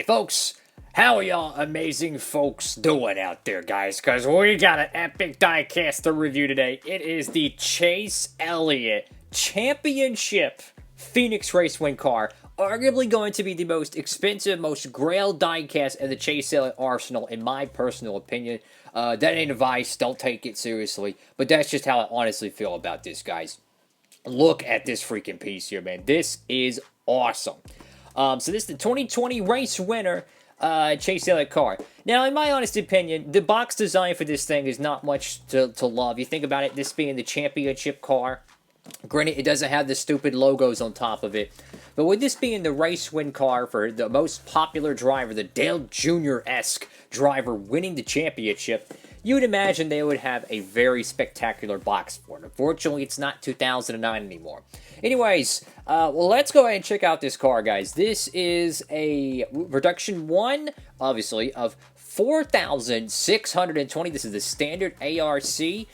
folks, how are y'all amazing folks doing out there, guys? Because we got an epic diecast to review today. It is the Chase Elliott Championship Phoenix Race Win car. Arguably going to be the most expensive, most grail diecast in the Chase Elliott arsenal, in my personal opinion. That ain't advice, don't take it seriously. But that's just how I honestly feel about this, guys. Look at this freaking piece here, man. This is awesome. So this is the 2020 race winner, Chase Elliott car. Now, in my honest opinion, the box design for this thing is not much to love. You think about it, this being the championship car. Granted, it doesn't have the stupid logos on top of it. But with this being the race win car for the most popular driver, the Dale Jr.-esque driver winning the championship, you would imagine they would have a very spectacular box for it. Unfortunately, it's not 2009 anymore. Anyways, well, let's go ahead and check out this car, guys. This is a production one, obviously, of 4,620. This is the standard ARC. You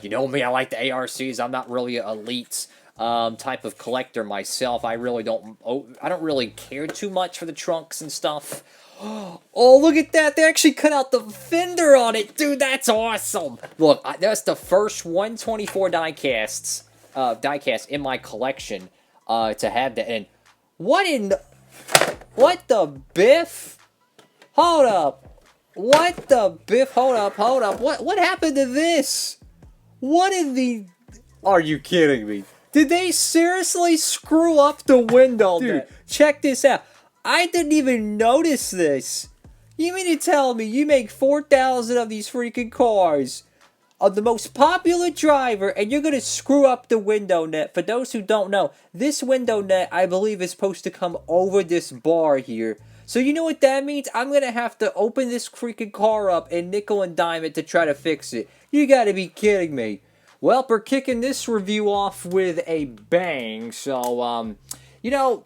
know me, I like the ARCs. I'm not really an elite type of collector myself. I don't really care too much for the trunks and stuff. Oh, look at that. They actually cut out the fender on it. Dude, that's awesome. Look, that's the first 124 diecast in my collection to have that. And what the biff? Hold up. What the biff? Hold up. What happened to this? What in the... Are you kidding me? Did they seriously screw up the window? Dude, check this out. I didn't even notice this. You mean to tell me you make 4,000 of these freaking cars of the most popular driver and you're going to screw up the window net? For those who don't know, this window net, I believe, is supposed to come over this bar here. So you know what that means? I'm going to have to open this freaking car up and nickel and dime it to try to fix it. You got to be kidding me. Well, we're kicking this review off with a bang. So, you know,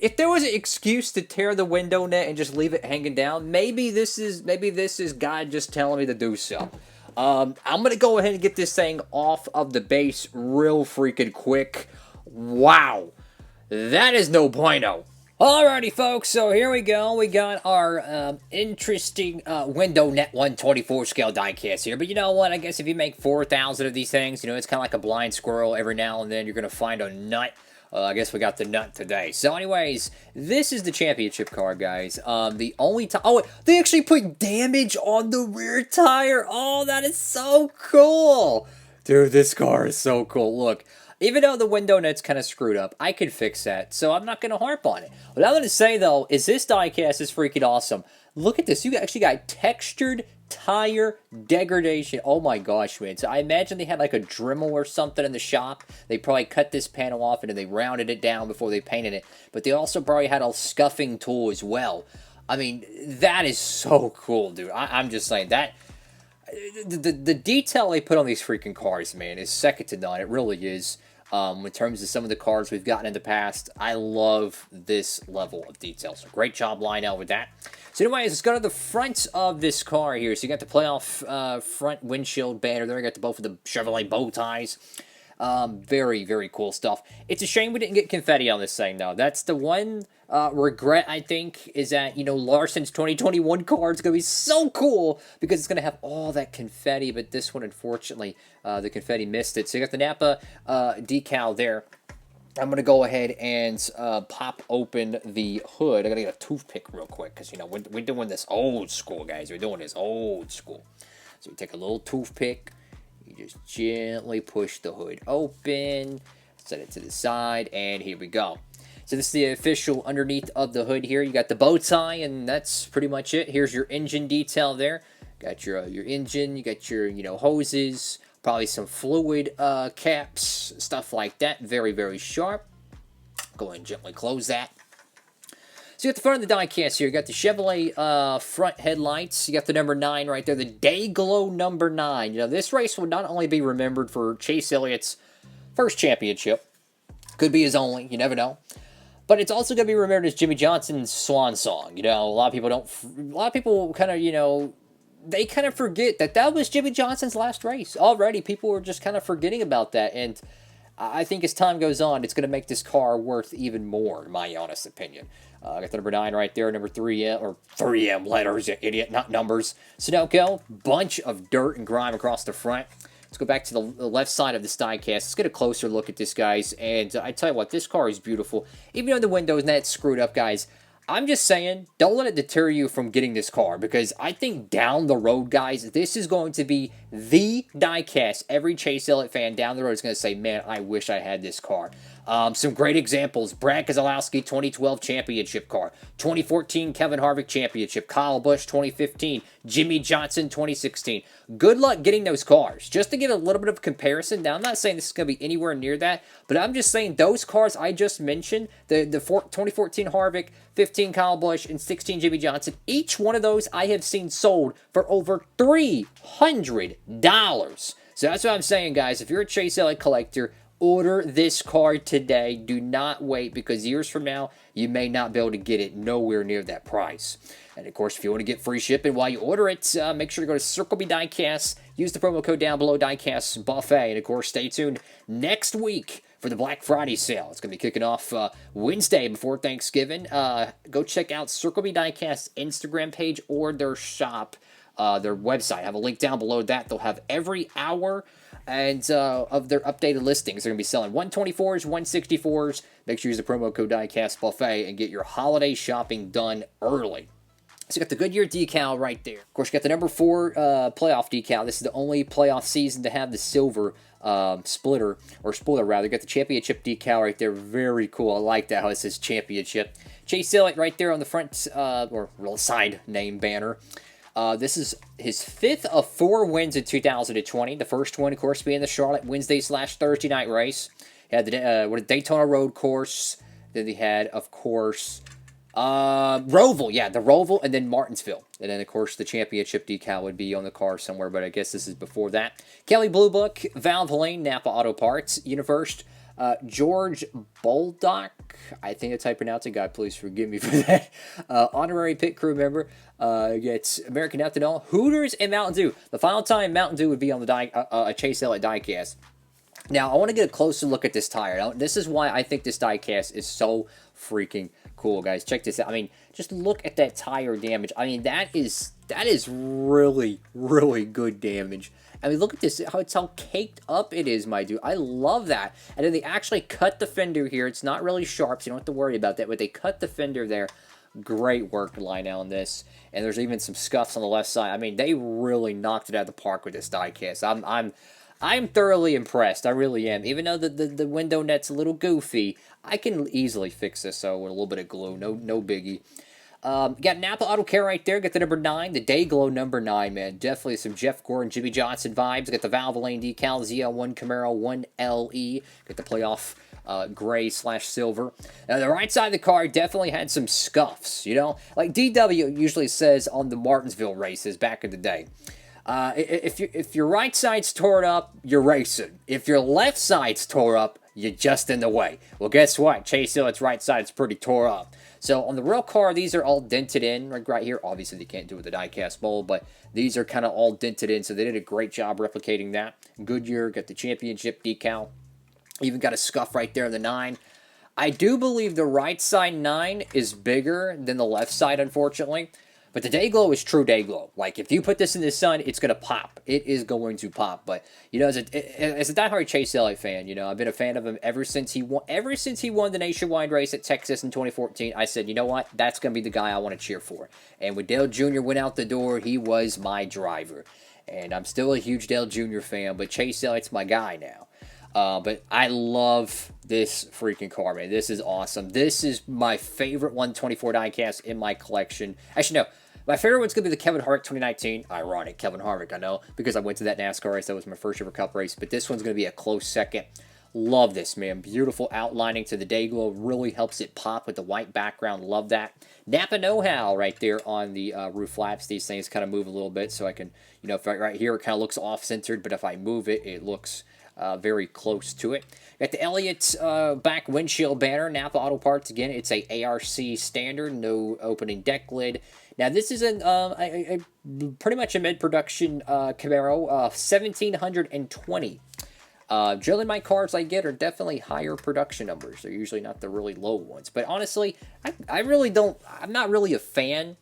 if there was an excuse to tear the window net and just leave it hanging down, maybe this is God just telling me to do so. I'm going to go ahead and get this thing off of the base real freaking quick. Wow. That is no bueno. Alrighty, folks, so here we go. We got our interesting window net 124 scale diecast here. But you know what? I guess if you make 4,000 of these things, you know, it's kind of like a blind squirrel. Every now and then you're going to find a nut. I guess we got the nut today. So anyways, this is the championship car, guys. The only time... Oh, they actually put damage on the rear tire. Oh, that is so cool. Dude, this car is so cool. Look. Even though the window net's kind of screwed up, I can fix that, so I'm not going to harp on it. What I'm going to say, though, is this diecast is freaking awesome. Look at this. You actually got textured tire degradation. Oh my gosh, man. So I imagine they had like a Dremel or something in the shop. They probably cut this panel off and then they rounded it down before they painted it. But they also probably had a scuffing tool as well. I mean, that is so cool, dude. I'm just saying that... The detail they put on these freaking cars, man, is second to none. It really is. In terms of some of the cars we've gotten in the past, I love this level of detail. So great job, Lionel, with that. So anyways, let's go to the front of this car here. So you got the playoff front windshield banner there. You got both of the Chevrolet bow ties. Very, very cool stuff. It's a shame we didn't get confetti on this thing, though. That's the one regret, I think, is that, you know, Larson's 2021 car is going to be so cool because it's going to have all that confetti, but this one, unfortunately, the confetti missed it. So you got the Napa decal there. I'm going to go ahead and pop open the hood. I got to get a toothpick real quick because, you know, we're doing this old school, guys. We're doing this old school. So we take a little toothpick. You just gently push the hood open, set it to the side, and here we go. So this is the official underneath of the hood here. You got the bow tie, and that's pretty much it. Here's your engine detail there. Got your engine, you got your, you know, hoses, probably some fluid caps, stuff like that. Very, very sharp. Go ahead and gently close that. So you got the front of the diecast here. You got the Chevrolet front headlights. You got the number 9 right there. The Day Glow number 9. You know, this race will not only be remembered for Chase Elliott's first championship. Could be his only. You never know. But it's also going to be remembered as Jimmy Johnson's swan song. You know, a lot of people kind of, you know, they kind of forget that was Jimmy Johnson's last race. Already, people were just kind of forgetting about that. And I think as time goes on, it's going to make this car worth even more, in my honest opinion. I got the number 9 right there, number 3M, or 3M letters, you idiot, not numbers. Sunoco, bunch of dirt and grime across the front. Let's go back to the left side of this diecast. Let's get a closer look at this, guys. And I tell you what, this car is beautiful. Even though the window's not screwed up, guys, I'm just saying, don't let it deter you from getting this car, because I think down the road, guys, this is going to be the diecast. Every Chase Elliott fan down the road is going to say, man, I wish I had this car. Some great examples: Brad Keselowski 2012 championship car, 2014 Kevin Harvick championship, Kyle Busch 2015, Jimmy Johnson 2016. Good luck getting those cars. Just to give a little bit of comparison, now I'm not saying this is going to be anywhere near that, but I'm just saying those cars I just mentioned, the 2014 Harvick, 15 Kyle Busch, and 16 Jimmy Johnson, each one of those I have seen sold for over $300. So that's what I'm saying, guys. If you're a Chase Elliott collector, order this car today. Do not wait, because years from now, you may not be able to get it nowhere near that price. And of course, if you want to get free shipping while you order it, make sure to go to Circle B Diecast. Use the promo code down below, Diecastbuffet. And of course, stay tuned next week for the Black Friday sale. It's going to be kicking off Wednesday before Thanksgiving. Go check out Circle B Diecast Instagram page or their shop, their website. I have a link down below that. They'll have every hour and of their updated listings. They're going to be selling 124s, 164s. Make sure you use the promo code Diecastbuffet and get your holiday shopping done early. So you got the Goodyear decal right there. Of course, you got the number 4 playoff decal. This is the only playoff season to have the silver spoiler rather. You got the championship decal right there. Very cool. I like that, how it says championship. Chase Elliott right there on the front or side name banner. This is his 5th of 4 wins in 2020. The first one, of course, being the Charlotte Wednesday/Thursday night race. He had the Daytona Road Course. Then they had, of course, Roval. Yeah, the Roval, and then Martinsville. And then, of course, the championship decal would be on the car somewhere, but I guess this is before that. Kelly Blue Book, Valvoline, Napa Auto Parts, Universed, George Boldock, I think that's how you pronounce it. God, please forgive me for that. Honorary pit crew member. Gets American Ethanol, Hooters, and Mountain Dew. The final time Mountain Dew would be on the Chase Elliott diecast. Now, I want to get a closer look at this tire. Now, this is why I think this diecast is so freaking cool, guys. Check this out. I mean, just look at that tire damage. I mean, that is really, really good damage. I mean, look at this, how caked up it is, my dude. I love that. And then they actually cut the fender here. It's not really sharp, so you don't have to worry about that, but they cut the fender there. Great work, Lionel, on this. And there's even some scuffs on the left side. I mean, they really knocked it out of the park with this diecast. I'm thoroughly impressed. I really am. Even though the window net's a little goofy, I can easily fix this with a little bit of glue. No biggie. Got Napa Auto Care right there. Got the number 9, the Day Glow number 9, man. Definitely some Jeff Gordon, Jimmy Johnson vibes. Got the Valvoline decal, ZL1 Camaro 1LE. Got the playoff gray/silver. Now, the right side of the car definitely had some scuffs, you know? Like DW usually says on the Martinsville races back in the day. If your right side's torn up, you're racing. If your left side's tore up, you're just in the way. Well, guess what? Chase Elliott's right side's pretty tore up. So on the real car, these are all dented in right here. Obviously, they can't do it with the diecast mold, but these are kind of all dented in, so they did a great job replicating that. Goodyear got the championship decal. Even got a scuff right there in the 9. I do believe the right side 9 is bigger than the left side, unfortunately. But the Day Glow is true Day Glow. Like, if you put this in the sun, it's going to pop. It is going to pop. But, you know, as a diehard Chase Elliott fan, you know, I've been a fan of him ever since he won the nationwide race at Texas in 2014. I said, you know what? That's going to be the guy I want to cheer for. And when Dale Jr. went out the door, he was my driver. And I'm still a huge Dale Jr. fan, but Chase Elliott's my guy now. But I love this freaking car, man. This is awesome. This is my favorite 124 diecast in my collection. Actually, no. My favorite one's going to be the Kevin Harvick 2019. Ironic, Kevin Harvick, I know, because I went to that NASCAR race. That was my first ever Cup race. But this one's going to be a close second. Love this, man. Beautiful outlining to the Day Glow. Really helps it pop with the white background. Love that. Napa know-how right there on the roof flaps. These things kind of move a little bit, so I can, you know, if right here it kind of looks off-centered, but if I move it, it looks very close to it. Got the Elliott back windshield banner. Napa Auto Parts. Again, it's a ARC standard. No opening deck lid. Now, this is pretty much a mid-production Camaro, 1,720 Generally, my cards I get are definitely higher production numbers. They're usually not the really low ones. But honestly, I really don't, I'm not really a fan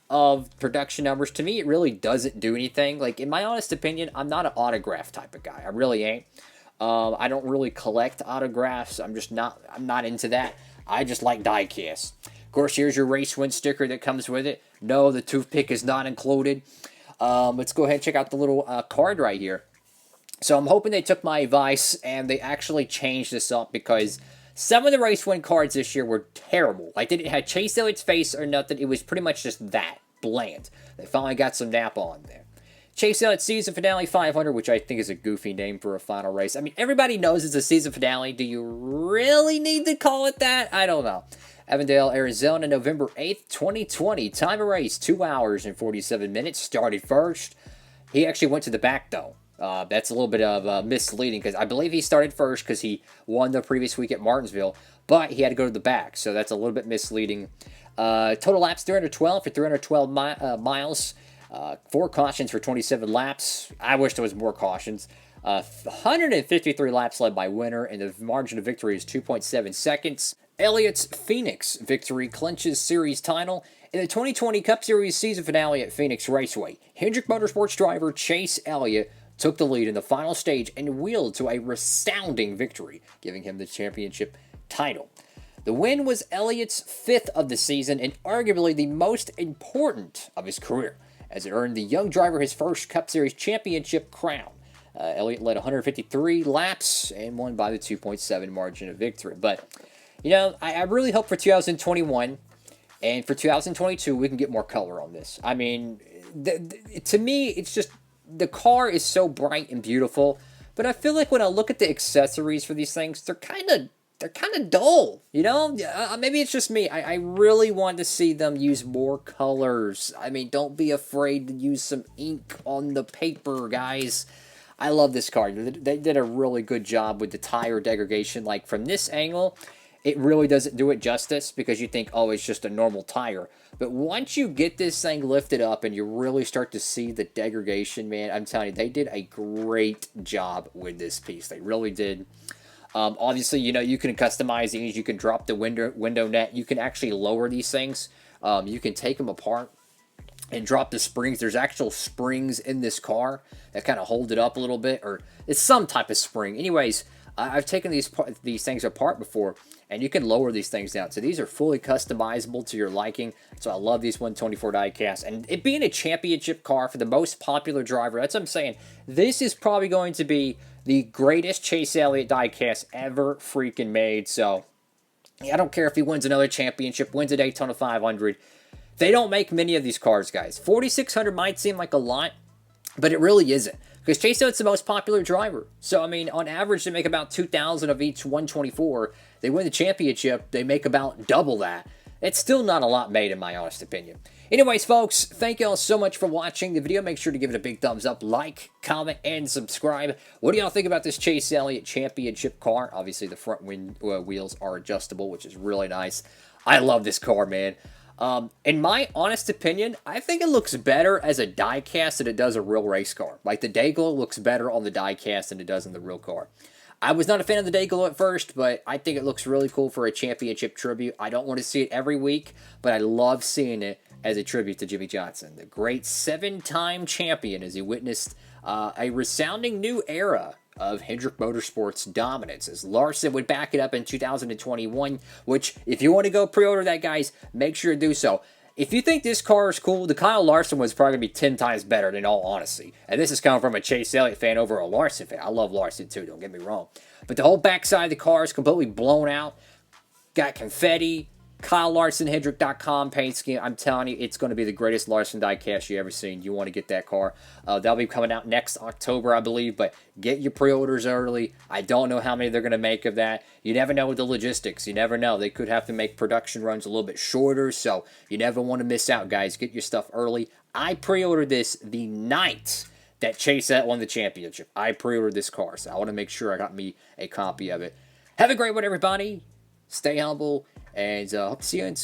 of production numbers. To me, it really doesn't do anything. Like, in my honest opinion, I'm not an autograph type of guy. I really ain't. I don't really collect autographs. I'm not into that. I just like diecasts. Of course, here's your race win sticker that comes with it. No, the toothpick is not included. Let's go ahead and check out the little card right here. So I'm hoping they took my advice and they actually changed this up, because some of the race win cards this year were terrible. Like, they didn't have Chase Elliott's face or nothing. It was pretty much just that, bland. They finally got some Napa on there. Chase Elliott Season Finale 500, which I think is a goofy name for a final race. I mean, everybody knows it's a season finale. Do you really need to call it that? I don't know. Avondale, Arizona, November 8th, 2020. Time of race, 2 hours and 47 minutes. Started first. He actually went to the back, though. That's a little bit of misleading, because I believe he started first because he won the previous week at Martinsville, but he had to go to the back, so that's a little bit misleading. Total laps 312 for 312 miles. 4 cautions for 27 laps. I wish there was more cautions. 153 laps led by winner, and the margin of victory is 2.7 seconds. Elliott's Phoenix victory clinches series title. In the 2020 Cup Series season finale at Phoenix Raceway, Hendrick Motorsports driver Chase Elliott took the lead in the final stage and wheeled to a resounding victory, giving him the championship title. The win was Elliott's 5th of the season and arguably the most important of his career, as it earned the young driver his first Cup Series championship crown. Elliott led 153 laps and won by the 2.7 margin of victory. But, you know, I really hope for 2021 and for 2022 we can get more color on this. I mean, to me, it's just, the car is so bright and beautiful, but I feel like when I look at the accessories for these things, they're kind of dull, you know? Maybe it's just me. I really want to see them use more colors. I mean, don't be afraid to use some ink on the paper, guys. I love this car. They did a really good job with the tire degradation. Like, from this angle, it really doesn't do it justice, because you think, oh, it's just a normal tire. But once you get this thing lifted up and you really start to see the degradation, man, I'm telling you, they did a great job with this piece. They really did. Obviously, you know, you can customize these. You can drop the window net. You can actually lower these things. You can take them apart and drop the springs. There's actual springs in this car that kind of hold it up a little bit, or it's some type of spring. Anyways, I've taken these things apart before, and you can lower these things down. So these are fully customizable to your liking. So I love these 124 diecasts. And it being a championship car for the most popular driver, that's what I'm saying. This is probably going to be the greatest Chase Elliott diecast ever freaking made. So I don't care if he wins another championship, wins a Daytona 500. They don't make many of these cars, guys. 4,600 might seem like a lot, but it really isn't, because Chase Elliott's the most popular driver. So, I mean, on average, they make about 2,000 of each 124. They win the championship, they make about double that. It's still not a lot made, in my honest opinion. Anyways, folks, thank y'all so much for watching the video. Make sure to give it a big thumbs up, like, comment, and subscribe. What do y'all think about this Chase Elliott championship car? Obviously, the front wheels are adjustable, which is really nice. I love this car, man. In my honest opinion, I think it looks better as a diecast than it does a real race car. Like, the day glow looks better on the diecast than it does in the real car. I was not a fan of the day glow at first, but I think it looks really cool for a championship tribute. I don't want to see it every week, but I love seeing it as a tribute to Jimmie Johnson, the great 7-time champion, as he witnessed a resounding new era of Hendrick Motorsports dominance, as Larson would back it up in 2021, which, if you want to go pre-order that, guys, make sure to do so. If you think this car is cool, the Kyle Larson was probably going to be 10 times better, in all honesty. And this is coming from a Chase Elliott fan over a Larson fan. I love Larson too, don't get me wrong. But the whole backside of the car is completely blown out. Got confetti. Kyle Larson, Hendrick.com paint scheme. I'm telling you, it's going to be the greatest Larson diecast you ever seen. You want to get that car. That'll be coming out next October, I believe, but get your pre-orders early. I don't know how many they're going to make of that. You never know with the logistics. You never know. They could have to make production runs a little bit shorter, so you never want to miss out, guys. Get your stuff early. I pre-ordered this the night that Chase Elliott won the championship. I pre-ordered this car, so I want to make sure I got me a copy of it. Have a great one, everybody. Stay humble, And hope to see you and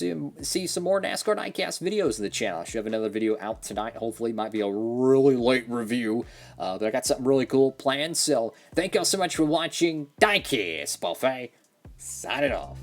see some more NASCAR Diecast videos in the channel. I should have another video out tonight. Hopefully, it might be a really late review. But I got something really cool planned. So thank y'all so much for watching. Diecastbuffet signing off.